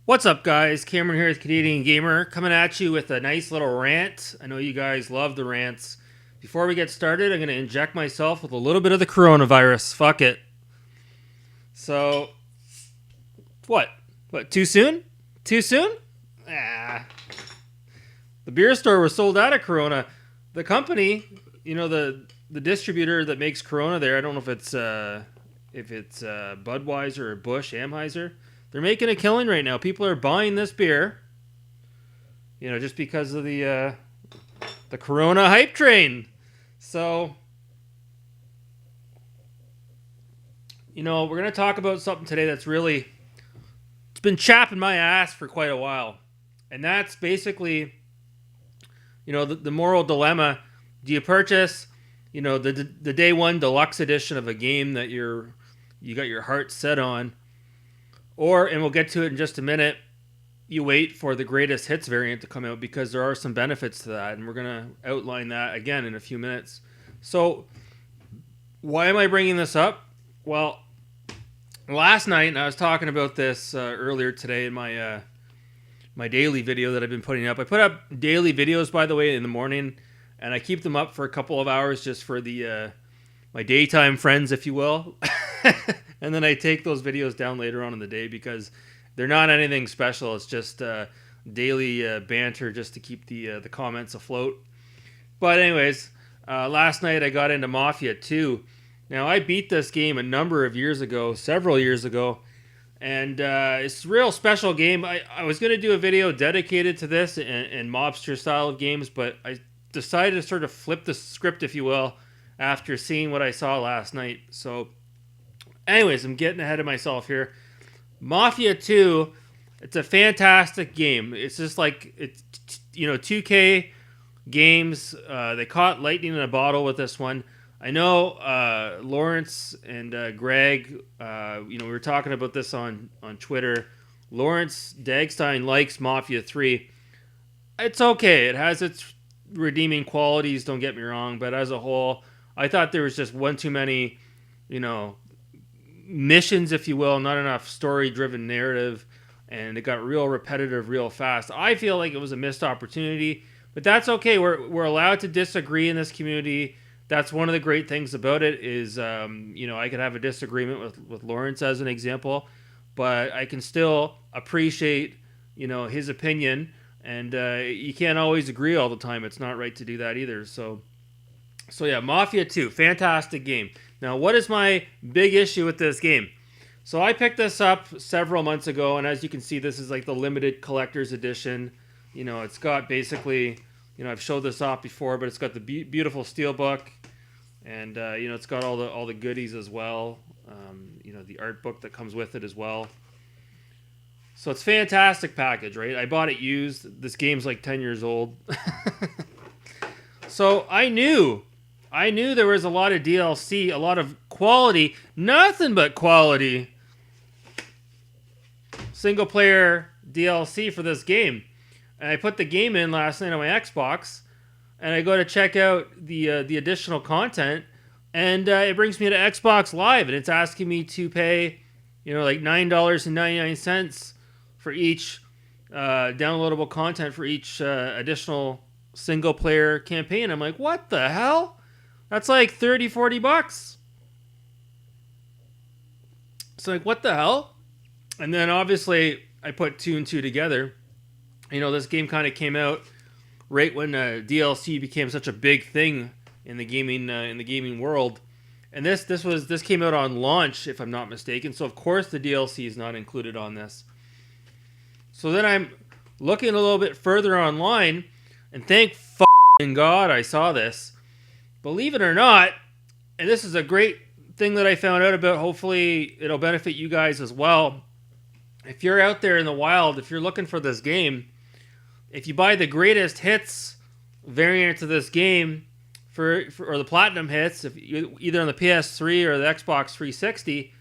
What's up, guys? Cameron here with Canadian Gamer, coming at you with a nice little rant. I know you guys love the rants. Before we get started, I'm going to inject myself with a little bit of the coronavirus. Fuck it. So, what? What, too soon? Too soon? Ah. The beer store was sold out of Corona. The company, the distributor that makes Corona there, I don't know if it's Budweiser or Busch, Amheiser. They're making a killing right now. People are buying this beer, just because of the Corona hype train. So, we're going to talk about something today that's really, it's been chapping my ass for quite a while. And that's basically, the moral dilemma. Do you purchase, the day one deluxe edition of a game that you got your heart set on? Or, and we'll get to it in just a minute, you wait for the greatest hits variant to come out because there are some benefits to that. And we're going to outline that again in a few minutes. So, why am I bringing this up? Well, last night, and I was talking about this earlier today in my my daily video that I've been putting up. I put up daily videos, by the way, in the morning. And I keep them up for a couple of hours just for the my daytime friends, if you will. And then I take those videos down later on in the day because they're not anything special. It's just daily banter just to keep the comments afloat. But anyways, last night I got into Mafia 2. Now, I beat this game a number of years ago, several years ago. And it's a real special game. I was going to do a video dedicated to this and mobster style of games, but I decided to sort of flip the script, if you will, after seeing what I saw last night. So, anyways, I'm getting ahead of myself here. Mafia 2, it's a fantastic game. It's just like, it's 2K games. They caught lightning in a bottle with this one. I know Lawrence and Greg, we were talking about this on Twitter. Lawrence Dagstein likes Mafia 3. It's okay. It has its redeeming qualities, don't get me wrong, but as a whole, I thought there was just one too many, missions, if you will, not enough story-driven narrative, and it got real repetitive real fast. I feel like it was a missed opportunity, but that's okay. We're allowed to disagree in this community. That's one of the great things about it is, I could have a disagreement with Lawrence as an example, but I can still appreciate, his opinion, and you can't always agree all the time. It's not right to do that either. So yeah, Mafia 2, fantastic game. Now, what is my big issue with this game? So I picked this up several months ago, and as you can see, this is like the limited collector's edition. It's got basically, I've showed this off before, but it's got the beautiful steelbook, and it's got all the goodies as well. The art book that comes with it as well. So it's a fantastic package, right? I bought it used. This game's like 10 years old. So I knew there was a lot of DLC, a lot of quality, nothing but quality single player DLC for this game. And I put the game in last night on my Xbox, and I go to check out the additional content, and it brings me to Xbox Live, and it's asking me to pay, like $9.99 for each downloadable content for each additional single player campaign. I'm like, what the hell? That's like 30, 40 bucks. So like, what the hell? And then obviously I put two and two together. This game kind of came out right when DLC became such a big thing in the gaming world. And this came out on launch, if I'm not mistaken. So of course the DLC is not included on this. So then I'm looking a little bit further online, and thank f***ing God I saw this. Believe it or not, and this is a great thing that I found out about, hopefully it'll benefit you guys as well. If you're out there in the wild, if you're looking for this game, if you buy the greatest hits variant of this game, or the platinum hits, either on the PS3 or the Xbox 360,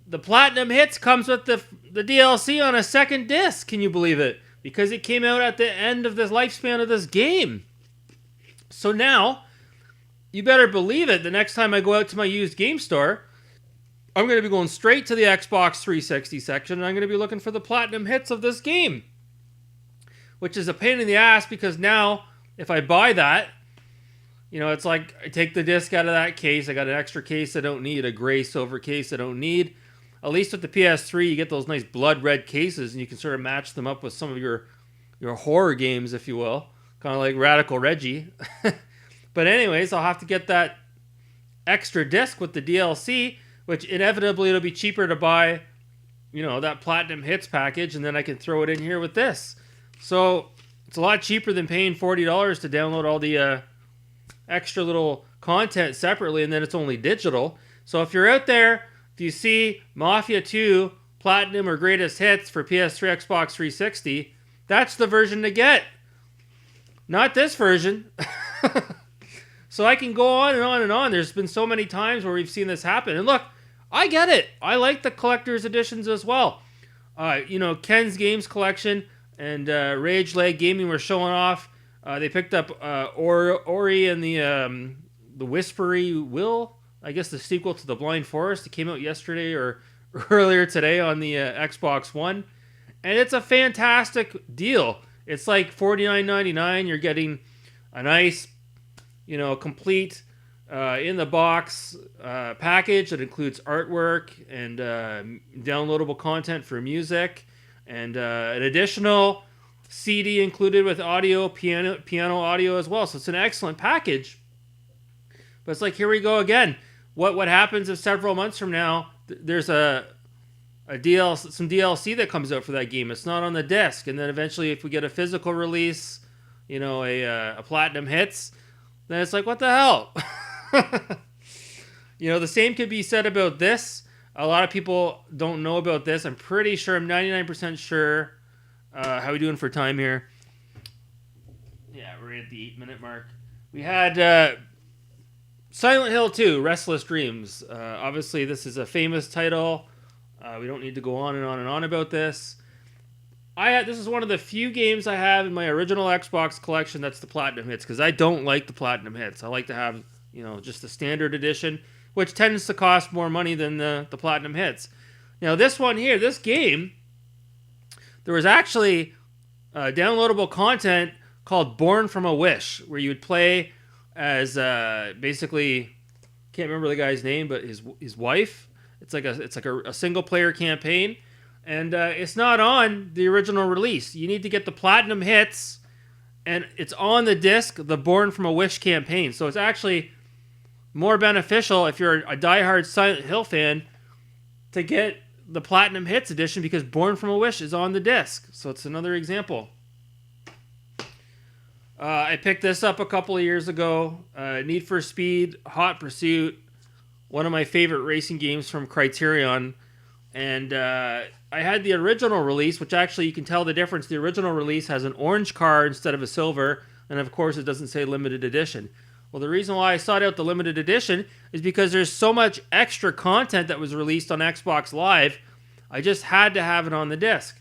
the platinum hits comes with the DLC on a second disc. Can you believe it? Because it came out at the end of the lifespan of this game. So now, you better believe it, the next time I go out to my used game store, I'm going to be going straight to the Xbox 360 section, and I'm going to be looking for the platinum hits of this game, which is a pain in the ass because now if I buy that, it's like I take the disc out of that case. I got an extra case I don't need, a gray silver case I don't need. At least with the PS3, you get those nice blood red cases, and you can sort of match them up with some of your horror games, if you will, kind of like Radical Reggie. But anyways, I'll have to get that extra disc with the DLC, which inevitably it'll be cheaper to buy, that Platinum Hits package, and then I can throw it in here with this. So it's a lot cheaper than paying $40 to download all the extra little content separately, and then it's only digital. So if you're out there, if you see Mafia 2 Platinum or Greatest Hits for PS3, Xbox 360, that's the version to get. Not this version. So I can go on and on and on. There's been so many times where we've seen this happen. And look, I get it. I like the collector's editions as well. Ken's Games Collection and Rage Leg Gaming were showing off. They picked up Ori and the Whispery Will. I guess the sequel to The Blind Forest. It came out yesterday or earlier today on the Xbox One. And it's a fantastic deal. It's like $49.99. You're getting a nice, complete in-the-box package that includes artwork and downloadable content for music and an additional CD included with piano audio as well. So it's an excellent package. But it's like, here we go again. What happens if several months from now there's some DLC that comes out for that game? It's not on the disc, and then eventually, if we get a physical release, a Platinum Hits, then it's like, what the hell? The same could be said about this. A lot of people don't know about this. I'm pretty sure. I'm 99% sure. How are we doing for time here? Yeah, we're at the 8-minute mark. We had Silent Hill 2, Restless Dreams. Obviously, this is a famous title. We don't need to go on and on and on about this. This is one of the few games I have in my original Xbox collection that's the Platinum Hits, because I don't like the Platinum Hits. I like to have, just the standard edition, which tends to cost more money than the Platinum Hits. Now, this one here, this game, there was actually downloadable content called Born from a Wish, where you would play as basically, can't remember the guy's name, but his wife. It's like a single player campaign, and it's not on the original release. You need to get the Platinum Hits, and it's on the disc, the Born from a Wish campaign. So it's actually more beneficial if you're a diehard Silent Hill fan to get the Platinum Hits edition, because Born from a Wish is on the disc. So it's another example. I picked this up a couple of years ago. Need for Speed, Hot Pursuit, one of my favorite racing games from Criterion. And I had the original release, which actually you can tell the difference. The original release has an orange car instead of a silver, and of course it doesn't say limited edition. Well, the reason why I sought out the limited edition is because there's so much extra content that was released on Xbox Live, I just had to have it on the disc.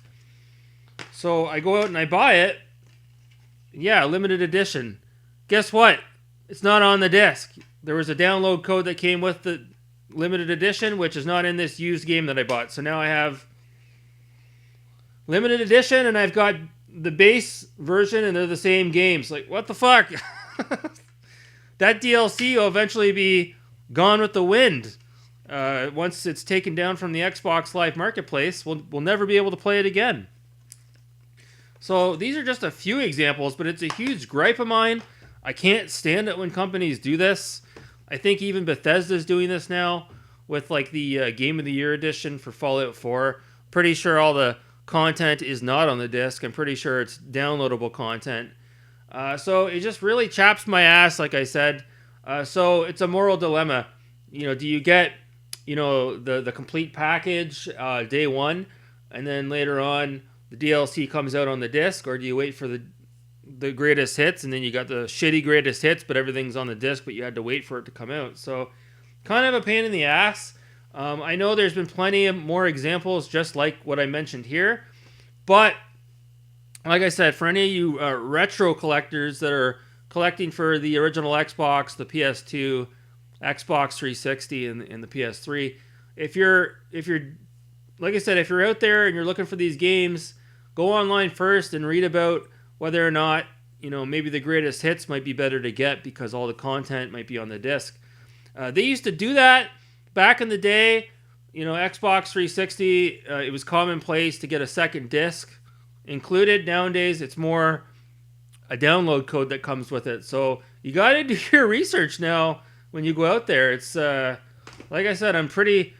So I go out and I buy it. Yeah, limited edition. Guess what? It's not on the disc. There was a download code that came with the limited edition, which is not in this used game that I bought. So now I have limited edition, and I've got the base version, and they're the same games. Like, what the fuck? That DLC will eventually be gone with the wind. Once it's taken down from the Xbox Live Marketplace, we'll never be able to play it again. So these are just a few examples, but it's a huge gripe of mine. I can't stand it when companies do this. I think even Bethesda's doing this now with like the Game of the Year edition for Fallout 4. Pretty sure all the content is not on the disc. I'm pretty sure it's downloadable content. So it just really chaps my ass, like I said. So it's a moral dilemma. Do you get, the complete package day one, and then later on the DLC comes out on the disc, or do you wait for the greatest hits, and then you got the shitty greatest hits, but everything's on the disc, but you had to wait for it to come out? So kind of a pain in the ass. I know there's been plenty of more examples just like what I mentioned here, but like I said, for any of you retro collectors that are collecting for the original Xbox, the PS2, Xbox 360, and the PS3, if you're like I said, if you're out there and you're looking for these games, go online first and read about whether or not, maybe the greatest hits might be better to get because all the content might be on the disc. They used to do that back in the day. Xbox 360, it was commonplace to get a second disc included. Nowadays, it's more a download code that comes with it. So you got to do your research now when you go out there. It's like I said, I'm pretty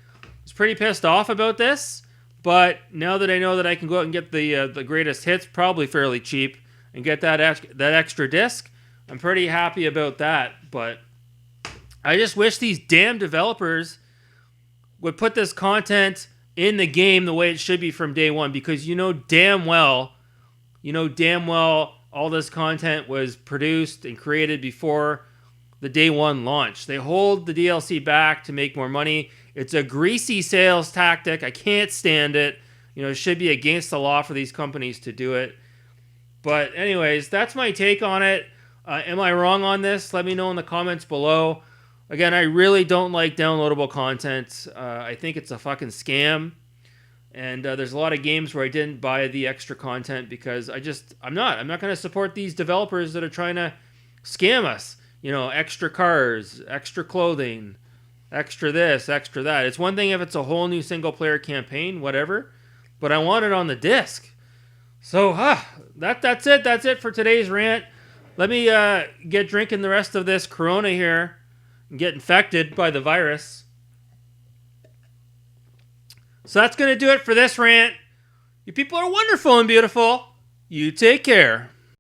pissed off about this. But now that I know that I can go out and get the greatest hits, probably fairly cheap, and get that extra disc, I'm pretty happy about that. But I just wish these damn developers would put this content in the game the way it should be from day one, because damn well all this content was produced and created before the day one launch. They hold the DLC back to make more money. It's a greasy sales tactic. I can't stand it. It should be against the law for these companies to do it. But anyways, that's my take on it. Am I wrong on this? Let me know in the comments below. Again, I really don't like downloadable content. I think it's a fucking scam. And there's a lot of games where I didn't buy the extra content because I'm not going to support these developers that are trying to scam us. Extra cars, extra clothing, extra this, extra that. It's one thing if it's a whole new single player campaign, whatever, but I want it on the disc. So, that's it. That's it for today's rant. Let me get drinking the rest of this Corona here and get infected by the virus. So that's going to do it for this rant. You people are wonderful and beautiful. You take care.